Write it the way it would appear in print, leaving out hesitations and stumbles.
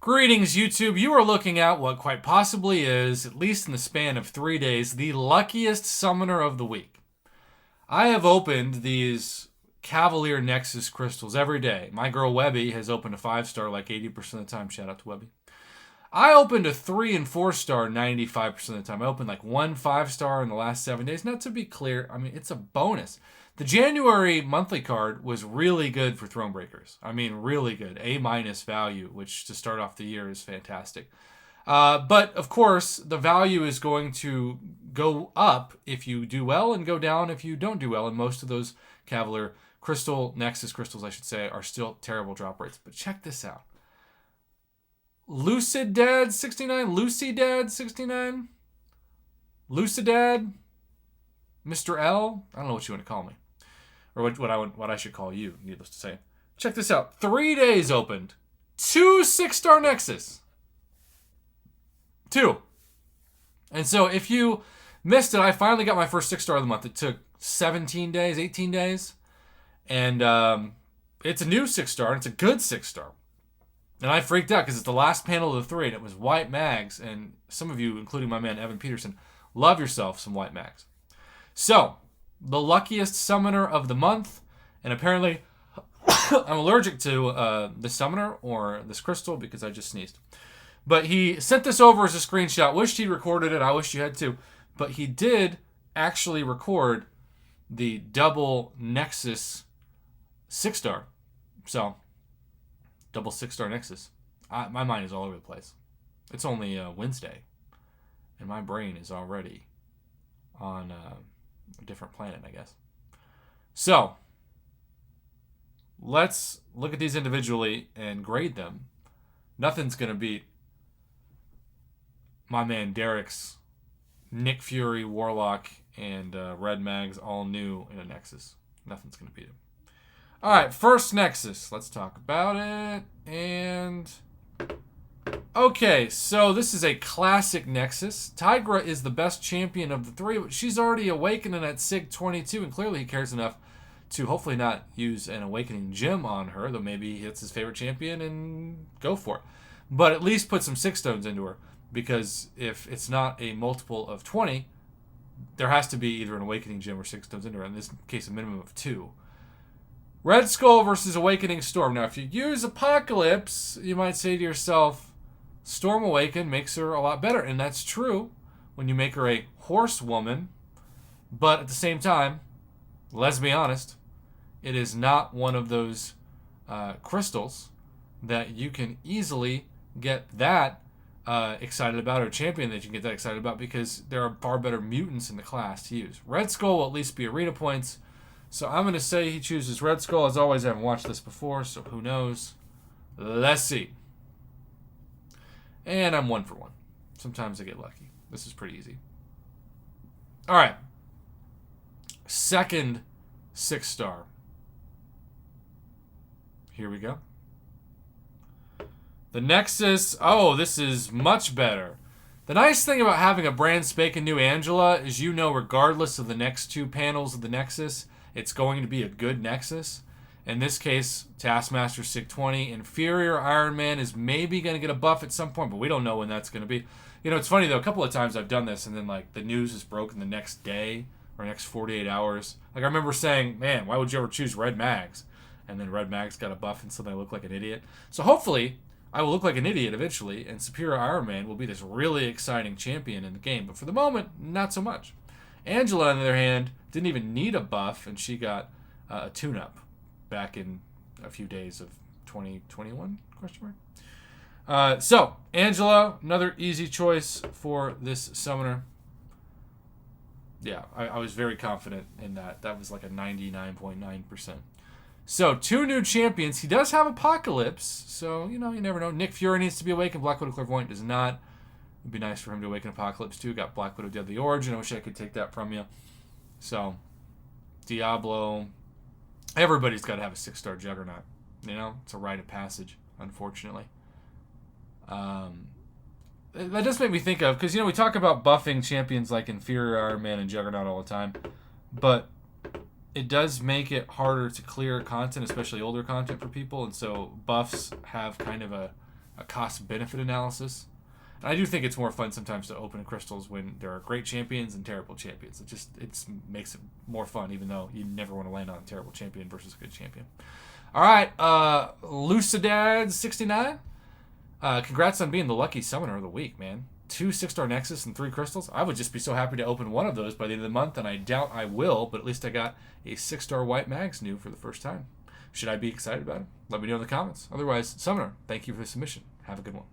Greetings, YouTube. You are looking at what quite possibly is, at least in the span of 3 days, the luckiest summoner of the week. I have opened these Cavalier Nexus crystals every day. My girl Webby has opened a 5-star like 80% of the time. Shout out to Webby. I opened a 3 and 4-star 95% of the time. I opened like 1 5-star in the last 7 days. Now, to be clear, I mean, it's a bonus. The January monthly card was really good for Thronebreakers. I mean, really good. A- value, which to start off the year is fantastic. But, of course, the value is going to go up if you do well and go down if you don't do well. And most of those Cavalier Nexus crystals, I should say, are still terrible drop rates. But check this out. Lucidad 69, Lucidad 69, Lucidad, Mr. L. I don't know what you want to call me, or what I should call you. Needless to say, check this out. 3 days opened, 2 6-star Nexus, 2. And so if you missed it, I finally got my first 6-star of the month. It took 17 days, 18 days, and it's a new 6-star, and it's a good 6-star. And I freaked out because it's the last panel of the 3, and it was white mags. And some of you, including my man Evan Peterson, love yourself some white mags. So, the luckiest summoner of the month. And apparently, I'm allergic to the summoner or this crystal because I just sneezed. But he sent this over as a screenshot. Wished he'd recorded it. I wish you had too. But he did actually record the double Nexus 6-star. So, double 6-star Nexus. My mind is all over the place. It's only Wednesday, and my brain is already on a different planet, I guess. So, let's look at these individually and grade them. Nothing's going to beat my man Derek's Nick Fury, Warlock, and Red Mags all new in a Nexus. Nothing's going to beat him. All right, first Nexus. Let's talk about it. And okay, so this is a classic Nexus. Tigra is the best champion of the 3, but she's already awakening at SIG 22, and clearly he cares enough to hopefully not use an awakening gem on her, though maybe he hits his favorite champion and go for it. But at least put some 6 stones into her, because if it's not a multiple of 20, there has to be either an awakening gem or 6 stones into her. In this case, a minimum of 2. Red Skull versus Awakening Storm. Now, if you use Apocalypse, you might say to yourself, Storm Awaken makes her a lot better. And that's true when you make her a horsewoman. But at the same time, let's be honest, it is not one of those crystals that you can easily get that excited about, or champion that you can get that excited about, because there are far better mutants in the class to use. Red Skull will at least be arena points. So I'm going to say he chooses Red Skull. As always, I haven't watched this before, so who knows? Let's see. And I'm 1 for 1. Sometimes I get lucky. This is pretty easy. All right. Second 6-star. Here we go. The Nexus. Oh, this is much better. The nice thing about having a brand spanking new Angela is, you know, regardless of the next 2 panels of the Nexus, it's going to be a good Nexus. In this case, Taskmaster SIG 20. Inferior Iron Man is maybe going to get a buff at some point, but we don't know when that's going to be. You know, it's funny, though. A couple of times I've done this, and then, like, the news is broken the next day or next 48 hours. Like, I remember saying, man, why would you ever choose Red Mags? And then Red Mags got a buff, and suddenly I look like an idiot. So hopefully, I will look like an idiot eventually, and Superior Iron Man will be this really exciting champion in the game. But for the moment, not so much. Angela, on the other hand, didn't even need a buff, and she got a tune-up back in a few days of 2021, question mark. So, Angela, another easy choice for this summoner. Yeah, I was very confident in that. That was like a 99.9%. So, 2 new champions. He does have Apocalypse, so, you know, you never know. Nick Fury needs to be awakened. Black Widow Clairvoyant does not. It'd be nice for him to awaken Apocalypse too. Got Black Widow Deadly Origin. I wish I could take that from you. So, Diablo. Everybody's got to have a 6-star Juggernaut. You know, it's a rite of passage, unfortunately. That does make me think of, because, you know, we talk about buffing champions like Inferior Iron Man and Juggernaut all the time, but it does make it harder to clear content, especially older content for people, and so buffs have kind of a a cost-benefit analysis. And I do think it's more fun sometimes to open crystals when there are great champions and terrible champions. It makes it more fun, even though you never want to land on a terrible champion versus a good champion. All right, Lucidad69. Congrats on being the lucky summoner of the week, man. 2 6-star Nexus and 3 crystals. I would just be so happy to open one of those by the end of the month, and I doubt I will, but at least I got a 6-star White Mags new for the first time. Should I be excited about it? Let me know in the comments. Otherwise, Summoner, thank you for the submission. Have a good one.